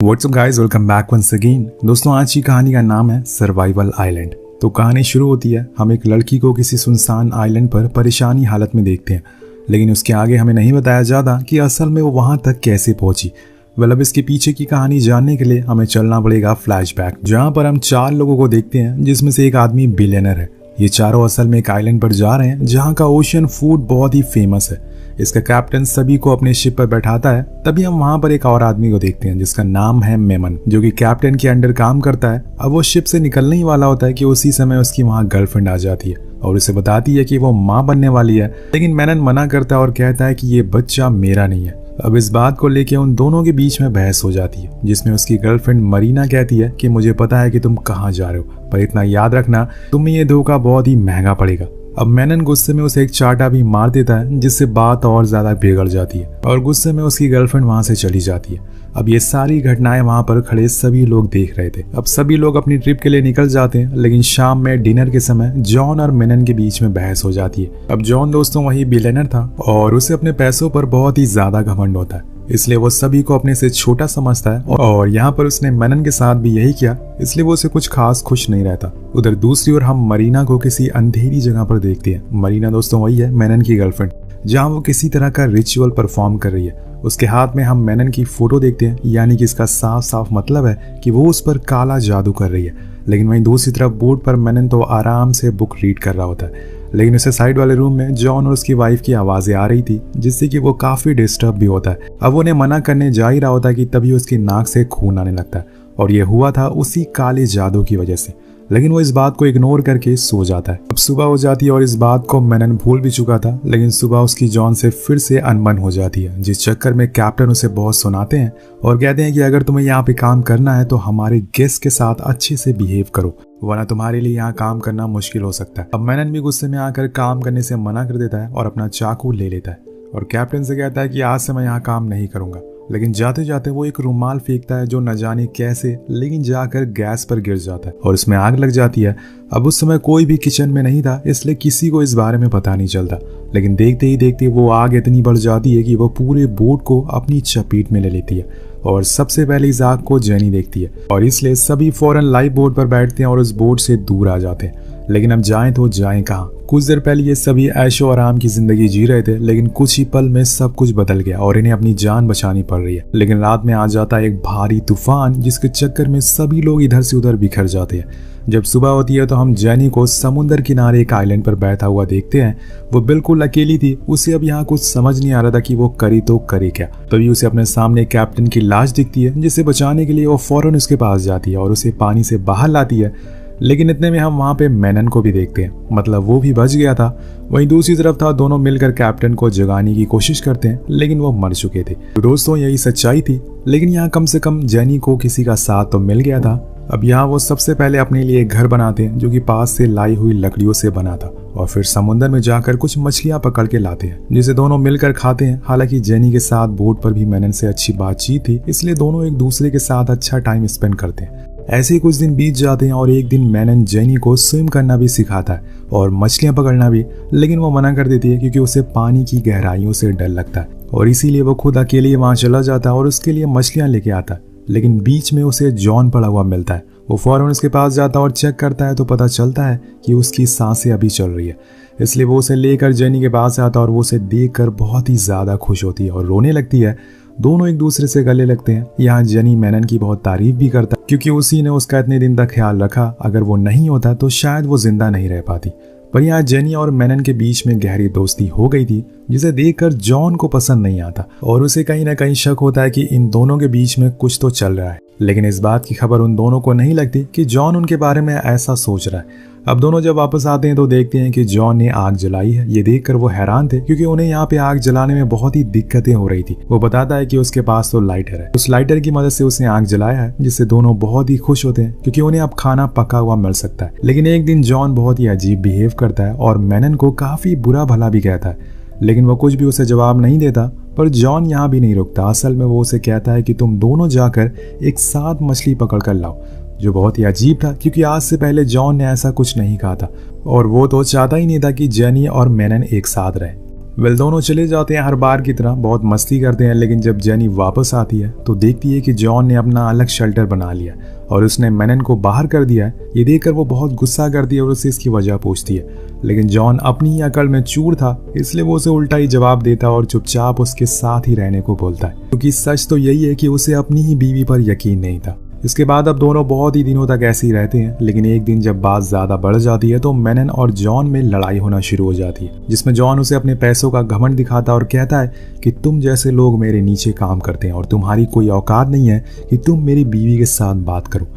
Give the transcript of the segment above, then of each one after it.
WhatsApp guys, welcome back once again. दोस्तों, आज की कहानी का नाम है सर्वाइवल आइलैंड। तो कहानी शुरू होती है, हम एक लड़की को किसी सुनसान आइलैंड पर परेशानी हालत में देखते हैं, लेकिन उसके आगे हमें नहीं बताया जाता कि असल में वो वहां तक कैसे पहुंची। अब इसके पीछे की कहानी जानने के लिए हमें चलना पड़ेगा फ्लैशबैक, जहां पर हम 4 लोगों को देखते हैं, जिसमें से एक आदमी बिलियनर है। ये चारों असल में एक आइलैंड पर जा रहे हैं जहां का ओशियन फूड बहुत ही फेमस है। इसका कैप्टन सभी को अपने शिप पर बैठाता है। तभी हम वहां पर एक और आदमी को देखते हैं जिसका नाम है मेमन, जो कि कैप्टन के अंडर काम करता है। अब वो शिप से निकलने ही वाला होता है कि उसी समय उसकी वहां गर्लफ्रेंड आ जाती है और उसे बताती है कि वो माँ बनने वाली है, लेकिन मेनन मना करता है और कहता है कि ये बच्चा मेरा नहीं है। अब इस बात को लेकर उन दोनों के बीच में बहस हो जाती है, जिसमें उसकी गर्लफ्रेंड मरीना कहती है कि मुझे पता है कि तुम कहाँ जा रहे हो, पर इतना याद रखना तुम्हें ये धोखा बहुत ही महंगा पड़ेगा। अब मेनन गुस्से में उसे एक चाटा भी मार देता है, जिससे बात और ज्यादा बिगड़ जाती है और गुस्से में उसकी गर्लफ्रेंड वहां से चली जाती है। अब ये सारी घटनाएं वहां पर खड़े सभी लोग देख रहे थे। अब सभी लोग अपनी ट्रिप के लिए निकल जाते हैं, लेकिन शाम में डिनर के समय जॉन और मेनन के बीच में बहस हो जाती है। अब जॉन दोस्तों वही बिलियनर था और उसे अपने पैसों पर बहुत ही ज्यादा घमंड होता है, इसलिए वो सभी को अपने से छोटा समझता है और यहाँ पर उसने मेनन के साथ भी यही किया, इसलिए वो उसे कुछ खास खुश नहीं रहता। उधर दूसरी ओर हम मरीना को किसी अंधेरी जगह पर देखते हैं। मरीना दोस्तों वही है मेनन की गर्लफ्रेंड, जहाँ वो किसी तरह का रिचुअल परफॉर्म कर रही है। उसके हाथ में हम मेनन की फोटो देखते हैं, यानी कि इसका साफ साफ मतलब है कि वो उस पर काला जादू कर रही है। लेकिन वहीं दूसरी तरफ बोर्ड पर मेनन तो आराम से बुक रीड कर रहा होता है, लेकिन उसे साइड वाले रूम में जॉन और उसकी वाइफ की आवाजें आ रही थी, जिससे कि वो काफी डिस्टर्ब भी होता है। अब उन्हें मना करने जा ही रहा होता है कि तभी उसकी नाक से खून आने लगता है और ये हुआ था उसी काले जादू की वजह से, लेकिन वो इस बात को इग्नोर करके सो जाता है। अब सुबह हो जाती है और इस बात को मेनन भूल भी चुका था, लेकिन सुबह उसकी जॉन से फिर से अनबन हो जाती है, जिस चक्कर में कैप्टन उसे बहुत सुनाते हैं और कहते हैं कि अगर तुम्हें यहाँ पे काम करना है तो हमारे गेस्ट के साथ अच्छे से बिहेव करो, वरना तुम्हारे लिए यहाँ काम करना मुश्किल हो सकता है। अब मेनन भी गुस्से में आकर काम करने से मना कर देता है और अपना चाकू ले लेता है और कैप्टन से कहता है कि आज से मैं यहाँ काम नहीं करूंगा। लेकिन जाते जाते वो एक रुमाल फेंकता है जो न जाने कैसे लेकिन जाकर गैस पर गिर जाता है और उसमें आग लग जाती है। अब उस समय कोई भी किचन में नहीं था, इसलिए किसी को इस बारे में पता नहीं चलता, लेकिन देखते ही देखते वो आग इतनी बढ़ जाती है कि वो पूरे बोट को अपनी चपेट में ले लेती है और सबसे पहले इस आग को जेनी देखती है और इसलिए सभी फौरन लाइफ बोट पर बैठते हैं और उस बोट से दूर आ जाते हैं। लेकिन अब जाएं तो जाएं कहाँ। कुछ देर पहले ये सभी ऐशो आराम की जिंदगी जी रहे थे, लेकिन कुछ ही पल में सब कुछ बदल गया और इन्हें अपनी जान बचानी पड़ रही है। लेकिन रात में आ जाता है एक भारी तूफान, जिसके चक्कर में सभी लोग इधर से उधर बिखर जाते हैं। जब सुबह होती है तो हम जेनी को समुद्र किनारे एक आइलैंड पर बैठा हुआ देखते हैं। वो बिल्कुल अकेली थी, उसे अब यहाँ कुछ समझ नहीं आ रहा था कि वो करी तो करे क्या। तभी उसे अपने सामने कैप्टन की लाश दिखती है, जिसे बचाने के लिए वो फौरन उसके पास जाती है और उसे पानी से बाहर लाती है। लेकिन इतने में हम वहां पे मेनन को भी देखते हैं, मतलब वो भी बच गया था। वहीं दूसरी तरफ था, दोनों मिलकर कैप्टन को जगाने की कोशिश करते हैं, लेकिन वो मर चुके थे। तो दोस्तों यही सच्चाई थी, लेकिन यहाँ कम से कम जेनी को किसी का साथ तो मिल गया था। अब यहाँ वो सबसे पहले अपने लिए एक घर बनाते हैं जो कि पास से लाई हुई लकड़ियों से बना था और फिर समुद्र में जाकर कुछ मछलियां पकड़ के लाते हैं, जिसे दोनों मिलकर खाते हैं। हालांकि जेनी के साथ बोट पर भी मेनन से अच्छी बातचीत थी, इसलिए दोनों एक दूसरे के साथ अच्छा टाइम स्पेंड करते हैं। ऐसे ही कुछ दिन बीत जाते हैं और एक दिन मेनन जेनी को स्विम करना भी सिखाता है और मछलियां पकड़ना भी, लेकिन वो मना कर देती है क्योंकि उसे पानी की गहराइयों से डर लगता है और इसीलिए वो खुद अकेले वहां चला जाता है और उसके लिए मछलियां लेके आता है। लेकिन बीच में उसे जॉन पड़ा हुआ मिलता है। वो फौरन उसके पास जाता है और चेक करता है तो पता चलता है कि उसकी सांसें अभी चल रही है, इसलिए वो उसे लेकर जेनी के पास आता है और वो उसे देखकर बहुत ही ज्यादा खुश होती है और रोने लगती है। दोनों एक दूसरे से गले लगते हैं। यहाँ जेनी मेनन की बहुत तारीफ भी करता है क्योंकि उसी ने उसका इतने दिन तक ख्याल रखा, अगर वो नहीं होता तो शायद वो जिंदा नहीं रह पाती। पर यहाँ जेनी और मेनन के बीच में गहरी दोस्ती हो गई थी, जिसे देखकर जॉन को पसंद नहीं आता और उसे कहीं ना कहीं शक होता है कि इन दोनों के बीच में कुछ तो चल रहा है। लेकिन इस बात की खबर उन दोनों को नहीं लगती कि जॉन उनके बारे में ऐसा सोच रहा है। अब दोनों जब वापस आते हैं तो देखते हैं कि जॉन ने आग जलाई है। ये देखकर वो हैरान थे क्योंकि उन्हें यहाँ पे आग जलाने में बहुत ही दिक्कतें हो रही थी। वो बताता है कि उसके पास तो लाइटर है, उस लाइटर की मदद से उसने आग जलाया है, जिससे दोनों बहुत ही खुश होते हैं क्योंकि उन्हें अब खाना पका हुआ मिल सकता है। लेकिन एक दिन जॉन बहुत ही अजीब बिहेव करता है और मेनन को काफी बुरा भला भी कहता है, लेकिन वो कुछ भी उसे जवाब नहीं देता। पर जॉन यहाँ भी नहीं रुकता। असल में वो उसे कहता है कि तुम दोनों जाकर एक साथ मछली पकड़ कर लाओ, जो बहुत ही अजीब था क्योंकि आज से पहले जॉन ने ऐसा कुछ नहीं कहा था और वो तो चाहता ही नहीं था कि जेनी और मेनन एक साथ रहे। वेल दोनों चले जाते हैं हर बार की तरह, बहुत मस्ती करते हैं। लेकिन जब जेनी वापस आती है तो देखती है कि जॉन ने अपना अलग शेल्टर बना लिया और उसने मैनन को बाहर कर दिया है। ये देखकर वो बहुत गुस्सा करती है और उससे इसकी वजह पूछती है। लेकिन जॉन अपनी ही अकड़ में चूर था, इसलिए वो उसे उल्टा ही जवाब देता और चुपचाप उसके साथ ही रहने को बोलता है, क्योंकि सच तो यही है कि उसे अपनी ही बीवी पर यकीन नहीं था। इसके बाद अब दोनों बहुत ही दिनों तक ऐसे ही रहते हैं। लेकिन एक दिन जब बात ज्यादा बढ़ जाती है तो मैनन और जॉन में लड़ाई होना शुरू हो जाती है, जिसमें जॉन उसे अपने पैसों का घमंड दिखाता और कहता है कि तुम जैसे लोग मेरे नीचे काम करते हैं और तुम्हारी कोई औकात नहीं है कि तुम मेरी बीवी के साथ बात करो।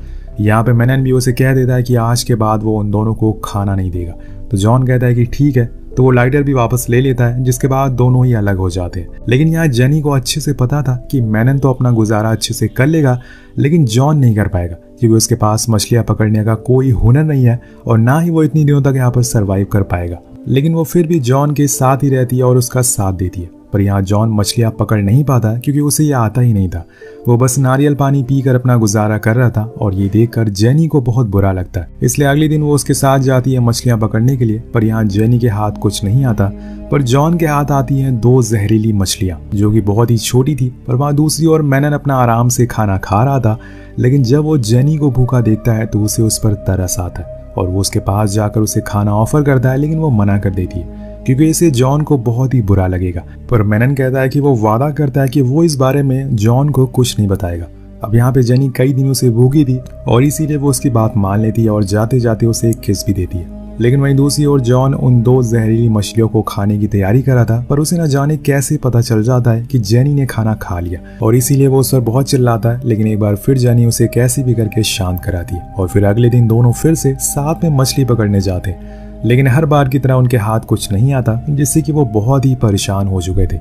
यहाँ पे मैनन भी उसे कह देता है कि आज के बाद वो उन दोनों को खाना नहीं देगा। तो जॉन कहता है कि ठीक है, तो वो लाइटर भी वापस ले लेता है, जिसके बाद दोनों ही अलग हो जाते हैं। लेकिन यहाँ जेनी को अच्छे से पता था कि मैनन तो अपना गुजारा अच्छे से कर लेगा, लेकिन जॉन नहीं कर पाएगा, क्योंकि उसके पास मछलियां पकड़ने का कोई हुनर नहीं है और ना ही वो इतनी दिनों तक यहाँ पर सरवाइव कर पाएगा। लेकिन वो फिर भी जॉन के साथ ही रहती है और उसका साथ देती है। पर यहाँ जॉन मछलियां पकड़ नहीं पाता, क्योंकि उसे ये आता ही नहीं था। वो बस नारियल पानी पीकर अपना गुजारा कर रहा था और ये देखकर जेनी को बहुत बुरा लगता है। इसलिए अगले दिन वो उसके साथ जाती है मछलियां पकड़ने के लिए। पर यहाँ जेनी के हाथ कुछ नहीं आता, पर जॉन के हाथ आती हैं 2 जहरीली मछलियां, जो कि बहुत ही छोटी थी। पर वहाँ दूसरी ओर मैनन अपना आराम से खाना खा रहा था। लेकिन जब वो जेनी को भूखा देखता है तो उसे उस पर तरस आता है और वो उसके पास जाकर उसे खाना ऑफर करता है, लेकिन वो मना कर देती है, क्योंकि इसे जॉन को बहुत ही बुरा लगेगा। पर मैनन कहता है कि वो वादा करता है कि वो इस बारे में जॉन को कुछ नहीं बताएगा। अब यहाँ पे जेनी कई दिनों से भूखी थी और इसीलिए वो उसकी बात मान लेती है और जाते जाते उसे एक किस भी देती है। लेकिन वहीं दूसरी ओर जॉन उन 2 जहरीली मछलियों को खाने की तैयारी कर रहा था, पर उसे न जाने कैसे पता चल जाता है कि जेनी ने खाना खा लिया और इसीलिए वो उस पर बहुत चिल्लाता है। लेकिन एक बार फिर जेनी उसे कैसे भी करके शांत कराती है और फिर अगले दिन दोनों फिर से साथ में मछली पकड़ने जाते हैं। लेकिन हर बार की तरह उनके हाथ कुछ नहीं आता, जिससे कि वो बहुत ही परेशान हो चुके थे।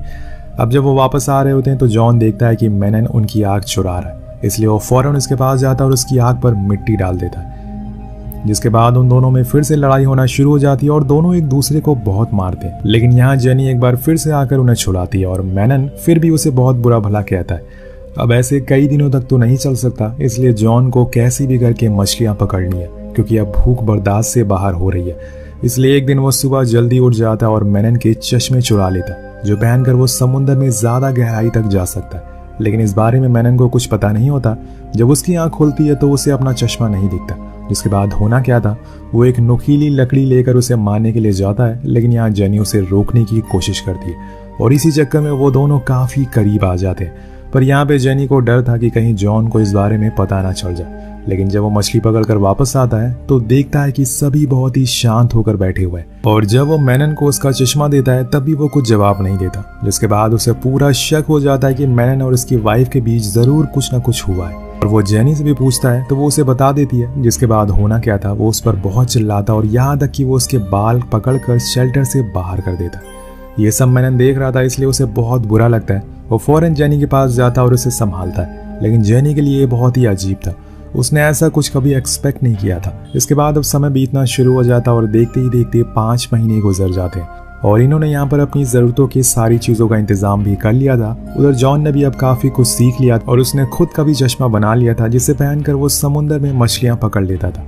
अब जब वो वापस आ रहे होते हैं तो जॉन देखता है कि मैनन उनकी आग चुरा रहा है, इसलिए वो फौरन उसके पास जाता है और उसकी आग पर मिट्टी डाल देता है, जिसके बाद उन दोनों में फिर से लड़ाई होना शुरू हो जाती है और दोनों एक दूसरे को बहुत मारते हैं। लेकिन यहाँ जेनी एक बार फिर से आकर उन्हें छुड़ाती है और मैनन फिर भी उसे बहुत बुरा भला कहता है। अब ऐसे कई दिनों तक तो नहीं चल सकता, इसलिए जॉन को कैसी भी करके मछलियां पकड़नी है, क्योंकि अब भूख बर्दाश्त से बाहर हो रही है। इसलिए एक दिन वो सुबह जल्दी उठ जाता है और मैनन के चश्मे चुरा लेता है, जो पहनकर वो समुद्र में ज्यादा गहराई तक जा सकता है। लेकिन इस बारे में मैनन को कुछ पता नहीं होता। जब उसकी आंख खुलती है तो उसे अपना चश्मा नहीं दिखता, जिसके बाद होना क्या था, वो एक नुकीली लकड़ी लेकर उसे मारने के लिए जाता है। लेकिन यहाँ जेनी उसे रोकने की कोशिश करती है और इसी चक्कर में वो दोनों काफी करीब आ जाते हैं। पर यहाँ पे जेनी को डर था कि कहीं जॉन को इस बारे में पता ना चल जाए। लेकिन जब वो मछली पकड़कर वापस आता है तो देखता है कि सभी बहुत ही शांत होकर बैठे हुए हैं और जब वो मैनन को उसका चश्मा देता है तब भी वो कुछ जवाब नहीं देता, जिसके बाद उसे पूरा शक हो जाता है कि मैनन और उसकी वाइफ के बीच जरूर कुछ ना कुछ हुआ है। और वो जेनी से भी पूछता है तो वो उसे बता देती है। जिसके बाद होना क्या था, वो उस पर बहुत चिल्लाता और यहाँ तक कि वो उसके बाल पकड़कर शेल्टर से बाहर कर देता। ये सब मैनन देख रहा था, इसलिए उसे बहुत बुरा लगता है। वो फौरन जेनी के पास जाता और उसे संभालता है। लेकिन जेनी के लिए ये बहुत ही अजीब था, उसने ऐसा कुछ कभी एक्सपेक्ट नहीं किया था। इसके बाद अब समय बीतना शुरू हो जाता और देखते ही देखते 5 महीने गुजर जाते हैं और इन्होंने यहाँ पर अपनी जरूरतों की सारी चीजों का इंतजाम भी कर लिया था। उधर जॉन ने भी अब काफी कुछ सीख लिया और उसने खुद का भी चश्मा बना लिया था, जिसे पहनकर वो समुद्र में मछलियां पकड़ लेता था।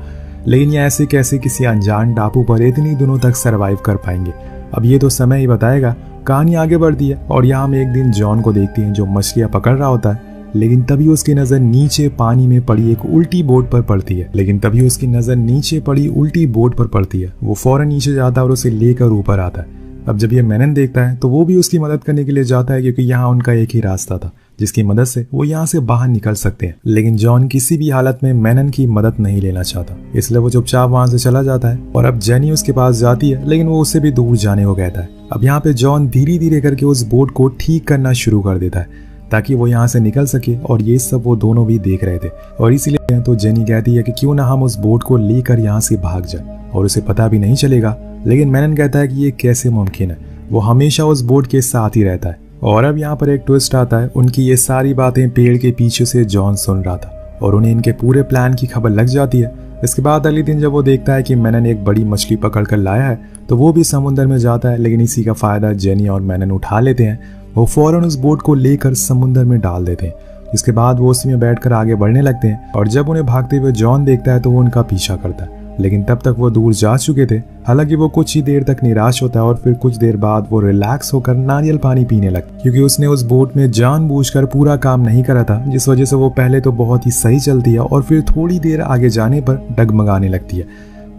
लेकिन ये ऐसे कैसे किसी अनजान टापू पर इतनी दिनों तक सरवाइव कर पाएंगे, अब ये तो समय ही बताएगा। कहानी आगे बढ़ती है और यहाँ हम एक दिन जॉन को देखते हैं जो मछलियां पकड़ रहा होता है। लेकिन तभी उसकी नजर नीचे पानी में पड़ी एक उल्टी बोट पर पड़ती है। वो फौरन नीचे जाता है और उसे लेकर ऊपर आता है। अब जब ये मैनन देखता है तो वो भी उसकी मदद करने के लिए जाता है, क्योंकि यहाँ उनका एक ही रास्ता था जिसकी मदद से वो यहाँ से बाहर निकल सकते हैं। लेकिन जॉन किसी भी हालत में मैनन की मदद नहीं लेना चाहता, इसलिए वो चुपचाप वहां से चला जाता है। और अब जेनी उसके पास जाती है, लेकिन वो उससे भी दूर जाने को कहता है। अब यहाँ पे जॉन धीरे धीरे करके उस बोट को ठीक करना शुरू कर देता है ताकि वो यहाँ से निकल सके, और ये सब वो दोनों भी देख रहे थे। और इसीलिए तो जेनी कहती है कि क्यों ना हम उस बोट को लेकर यहाँ से भाग जाए और उसे पता भी नहीं चलेगा। लेकिन मैनन कहता है कि ये कैसे मुमकिन है, वो हमेशा उस बोट के साथ ही रहता है। और अब यहाँ पर एक ट्विस्ट आता है। उनकी ये सारी बातें पेड़ के पीछे से जॉन सुन रहा था और उन्हें इनके पूरे प्लान की खबर लग जाती है। इसके बाद अगले दिन जब वो देखता है कि मैनन एक बड़ी मछली पकड़ कर लाया है तो वो भी समुद्र में जाता है। लेकिन इसी का फायदा जेनी और मैनन उठा लेते हैं। वो फौरन उस बोट को लेकर समुद्र में डाल देते हैं। इसके बाद वो उसी में बैठकर आगे बढ़ने लगते हैं और जब उन्हें भागते हुए जॉन देखता है तो वो उनका पीछा करता है लेकिन तब तक वो दूर जा चुके थे। हालांकि वो कुछ ही देर तक निराश होता है और फिर कुछ देर बाद वो रिलैक्स होकर नारियल पानी पीने लगता, क्योंकि उसने उस बोट में जानबूझकर पूरा काम नहीं करा था, जिस वजह से वो पहले तो बहुत ही सही चलती है और फिर थोड़ी देर आगे जाने पर डगमगाने लगती है।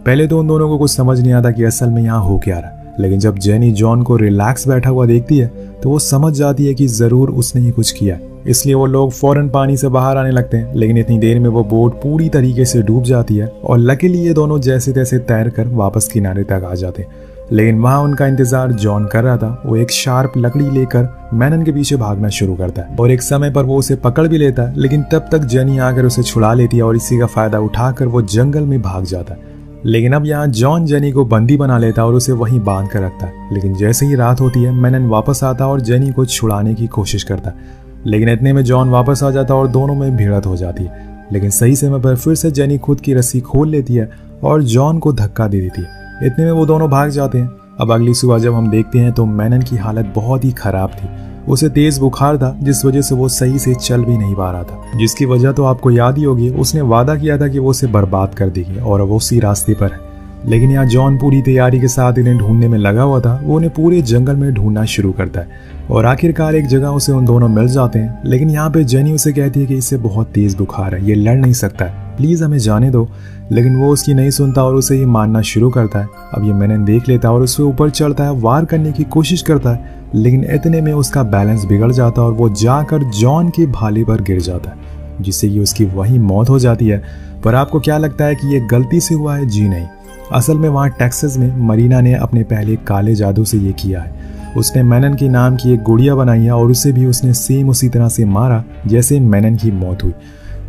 पहले तो उन दोनों को कुछ समझ नहीं आता कि असल में यहाँ हो क्या रहा, लेकिन जब जेनी जॉन को रिलैक्स बैठा हुआ देखती है तो वो समझ जाती है कि जरूर उसने ही कुछ किया, इसलिए वो लोग फौरन पानी से बाहर आने लगते हैं। लेकिन इतनी देर में वो बोट पूरी तरीके से डूब जाती है और लकीली ये दोनों जैसे तैसे तैर कर वापस किनारे तक आ जाते हैं। लेकिन वहाँ उनका इंतजार जॉन कर रहा था। वो एक शार्प लकड़ी लेकर मैनन के पीछे भागना शुरू करता है और एक समय पर वो उसे पकड़ भी लेता है, लेकिन तब तक जेनी आकर उसे छुड़ा लेती है और इसी का फायदा उठाकर वो जंगल में भाग जाता है। लेकिन अब यहाँ जॉन जेनी को बंदी बना लेता है और उसे वहीं बांध कर रखता है। लेकिन जैसे ही रात होती है मैनन वापस आता और जेनी को छुड़ाने की कोशिश करता है, लेकिन इतने में जॉन वापस आ जाता और दोनों में भिड़ंत हो जाती है। लेकिन सही समय पर फिर से जेनी खुद की रस्सी खोल लेती है और जॉन को धक्का दे देती है। इतने में वो दोनों भाग जाते हैं। अब अगली सुबह जब हम देखते हैं तो मैनन की हालत बहुत ही खराब थी। उसे तेज बुखार था, जिस वजह से वो सही से चल भी नहीं पा रहा था, जिसकी वजह तो आपको याद ही होगी। उसने वादा किया था कि वो उसे बर्बाद कर देगी और वो उसी रास्ते पर है। लेकिन यहाँ जॉन पूरी तैयारी के साथ इन्हें ढूंढने में लगा हुआ था। वो उन्हें पूरे जंगल में ढूंढना शुरू करता है और आखिरकार एक जगह उसे उन दोनों मिल जाते हैं। लेकिन यहाँ पे जेनी उसे कहती है कि इसे बहुत तेज बुखार है, ये लड़ नहीं सकता है, प्लीज हमें जाने दो। लेकिन वो उसकी नहीं सुनता और उसे ही मारना शुरू करता है। अब ये मैनन देख लेता है और उसके ऊपर चढ़ता है, वार करने की कोशिश करता है, लेकिन इतने में उसका बैलेंस बिगड़ जाता है और वो जाकर जॉन के भाले पर गिर जाता है, जिससे कि उसकी वही मौत हो जाती है। पर आपको क्या लगता है कि ये गलती से हुआ है? जी नहीं, असल में वहाँ टेक्सास में मरीना ने अपने पहले काले जादू से ये किया है। उसने मैनन के नाम की एक गुड़िया बनाई है और उसे भी उसने सेम उसी तरह से मारा जैसे मैनन की मौत हुई।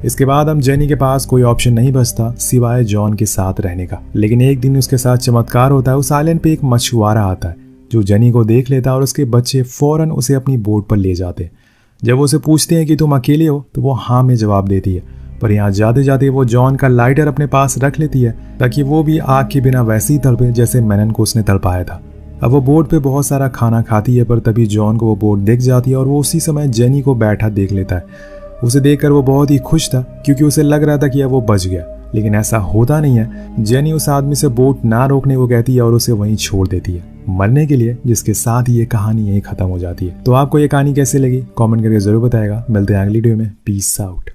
इसके बाद हम जेनी के पास कोई ऑप्शन नहीं बचता सिवाय जॉन के साथ रहने का। लेकिन एक दिन उसके साथ चमत्कार होता है। उस आइलैंड पे एक मछुआरा आता है जो जेनी को देख लेता है और उसके बच्चे फौरन उसे अपनी बोट पर ले जाते हैं। जब उसे पूछते हैं कि तुम अकेले हो तो वो हाँ में जवाब देती है। पर यहाँ जाते जाते वो जॉन का लाइटर अपने पास रख लेती है ताकि वो भी आग के बिना वैसे ही तड़पे जैसे मैनन को उसने तड़पाया था। अब वो बोट पे बहुत सारा खाना खाती है, पर तभी जॉन को वो बोट दिख जाती है और वो उसी समय जेनी को बैठा देख लेता है। उसे देखकर वो बहुत ही खुश था क्योंकि उसे लग रहा था कि अब वो बच गया, लेकिन ऐसा होता नहीं है। जेनी उस आदमी से बोट ना रोकने को कहती है और उसे वहीं छोड़ देती है मरने के लिए, जिसके साथ ही ये कहानी यहीं खत्म हो जाती है। तो आपको ये कहानी कैसे लगी कमेंट करके जरूर बताएगा। मिलते हैं अगली वीडियो में। Peace out.